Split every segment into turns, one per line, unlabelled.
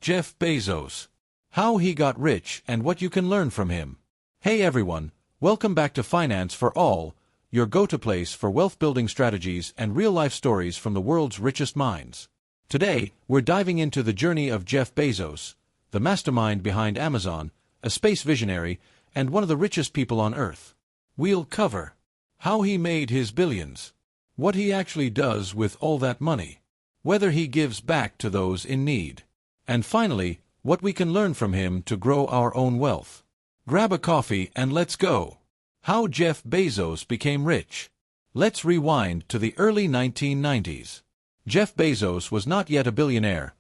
Jeff Bezos. How he got rich and what you can learn from him. Hey everyone, welcome back to Finance for All, your go-to place for wealth-building strategies and real-life stories from the world's richest minds. Today, we're diving into the journey of Jeff Bezos, the mastermind behind Amazon, a space visionary, and one of the richest people on Earth. We'll cover how he made his billions, what he actually does with all that money, whether he gives back to those in need, and finally, what we can learn from him to grow our own wealth. Grab a coffee and let's go. How Jeff Bezos became rich. Let's rewind to the early 1990s. Jeff Bezos was not yet a billionaire.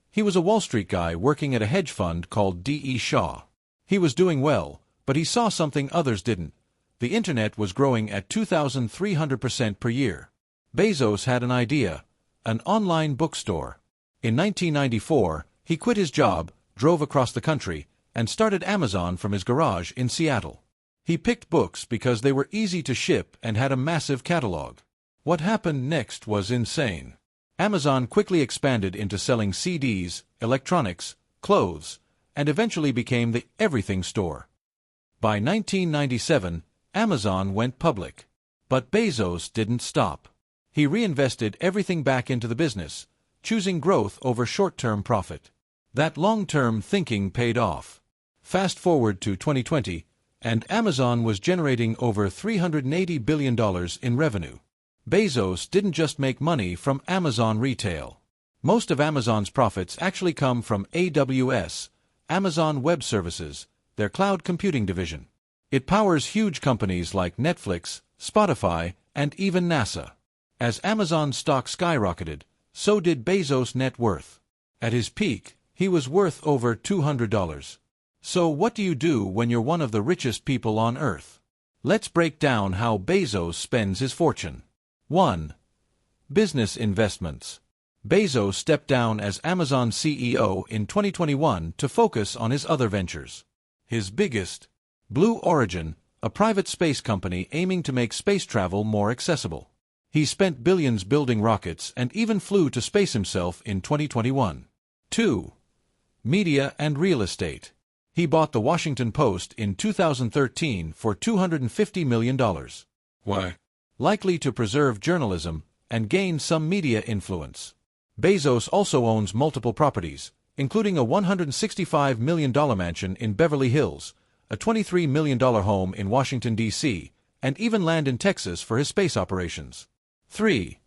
He was a Wall Street guy working at a hedge fund called D.E. Shaw. He was doing well, but he saw something others didn't. The internet was growing at 2,300% per year. Bezos had an idea, an online bookstore. In 1994, he quit his job, drove across the country, and started Amazon from his garage in Seattle. He picked books because they were easy to ship and had a massive catalog. What happened next was insane. Amazon quickly expanded into selling CDs, electronics, clothes, and eventually became the everything store. By 1997, Amazon went public. But Bezos didn't stop. He reinvested everything back into the business, choosing growth over short-term profit. That long-term thinking paid off. Fast forward to 2020, and Amazon was generating over $380 billion in revenue. Bezos didn't just make money from Amazon retail. Most of Amazon's profits actually come from AWS, Amazon Web Services, their cloud computing division. It powers huge companies like Netflix, Spotify, and even NASA. As Amazon's stock skyrocketed, so did Bezos' net worth. At his peak, he was worth over $200. So what do you do when you're one of the richest people on Earth? Let's break down how Bezos spends his fortune. 1. Business investments. Bezos stepped down as Amazon CEO in 2021 to focus on his other ventures. His biggest, Blue Origin, a private space company aiming to make space travel more accessible. He spent billions building rockets and even flew to space himself in 2021. 2. Media and real estate. He bought the Washington Post in 2013 for $250 million. Why? Likely to preserve journalism and gain some media influence. Bezos also owns multiple properties, including a $165 million mansion in Beverly Hills, a $23 million home in Washington, D.C., and even land in Texas for his space operations. 3.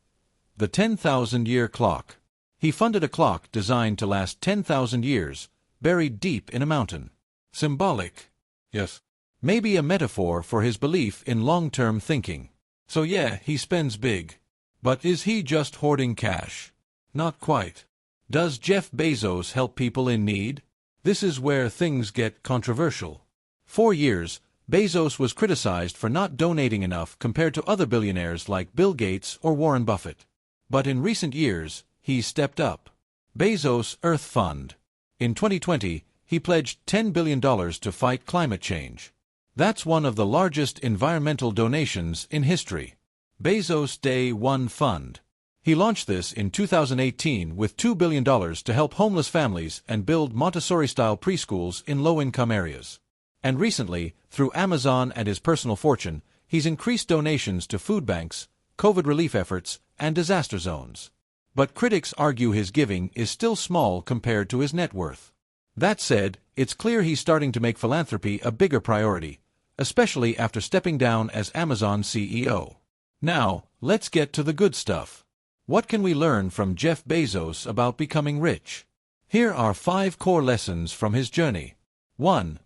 The 10,000-year clock. He funded a clock designed to last 10,000 years, buried deep in a mountain. Symbolic. Yes. Maybe a metaphor for his belief in long-term thinking. So yeah, he spends big. But is he just hoarding cash? Not quite. Does Jeff Bezos help people in need? This is where things get controversial. For years, Bezos was criticized for not donating enough compared to other billionaires like Bill Gates or Warren Buffett. But in recent years, he's stepped up. Bezos Earth Fund. In 2020, he pledged $10 billion to fight climate change. That's one of the largest environmental donations in history. Bezos Day One Fund. He launched this in 2018 with $2 billion to help homeless families and build Montessori-style preschools in low-income areas. And recently, through Amazon and his personal fortune, he's increased donations to food banks, COVID relief efforts, and disaster zones. But critics argue his giving is still small compared to his net worth. That said, it's clear he's starting to make philanthropy a bigger priority, especially after stepping down as Amazon CEO. Now, let's get to the good stuff. What can we learn from Jeff Bezos about becoming rich? Here are 5 core lessons from his journey. 1.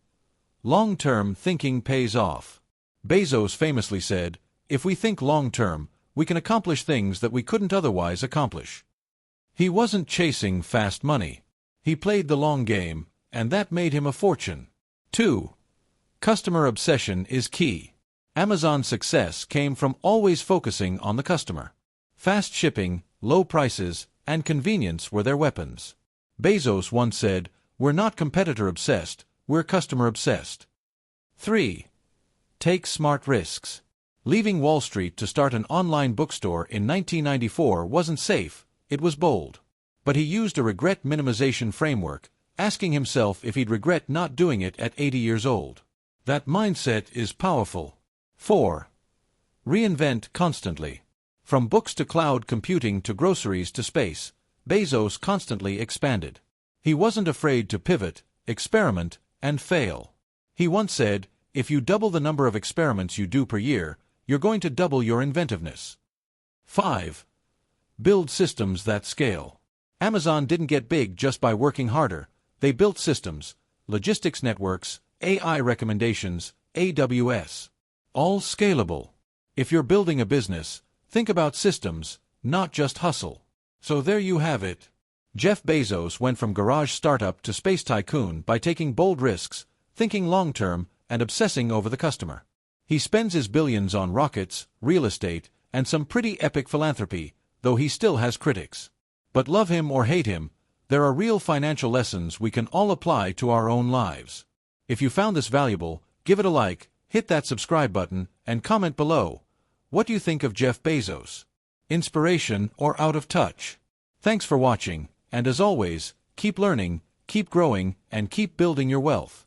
Long-term thinking pays off. Bezos famously said, "If we think long-term, we can accomplish things that we couldn't otherwise accomplish." He wasn't chasing fast money. He played the long game, and that made him a fortune. 2. Customer obsession is key. Amazon's success came from always focusing on the customer. Fast shipping, low prices, and convenience were their weapons. Bezos once said, "We're not competitor-obsessed, we're customer-obsessed." 3. Take smart risks. Leaving Wall Street to start an online bookstore in 1994 wasn't safe, it was bold. But he used a regret minimization framework, asking himself if he'd regret not doing it at 80 years old. That mindset is powerful. 4. Reinvent constantly. From books to cloud computing to groceries to space, Bezos constantly expanded. He wasn't afraid to pivot, experiment, and fail. He once said, "If you double the number of experiments you do per year, you're going to double your inventiveness." 5. Build systems that scale. Amazon didn't get big just by working harder. They built systems, logistics networks, AI recommendations, AWS. All scalable. If you're building a business, think about systems, not just hustle. So there you have it. Jeff Bezos went from garage startup to space tycoon by taking bold risks, thinking long-term, and obsessing over the customer. He spends his billions on rockets, real estate, and some pretty epic philanthropy, though he still has critics. But love him or hate him, there are real financial lessons we can all apply to our own lives. If you found this valuable, give it a like, hit that subscribe button, and comment below. What do you think of Jeff Bezos? Inspiration or out of touch? Thanks for watching, and as always, keep learning, keep growing, and keep building your wealth.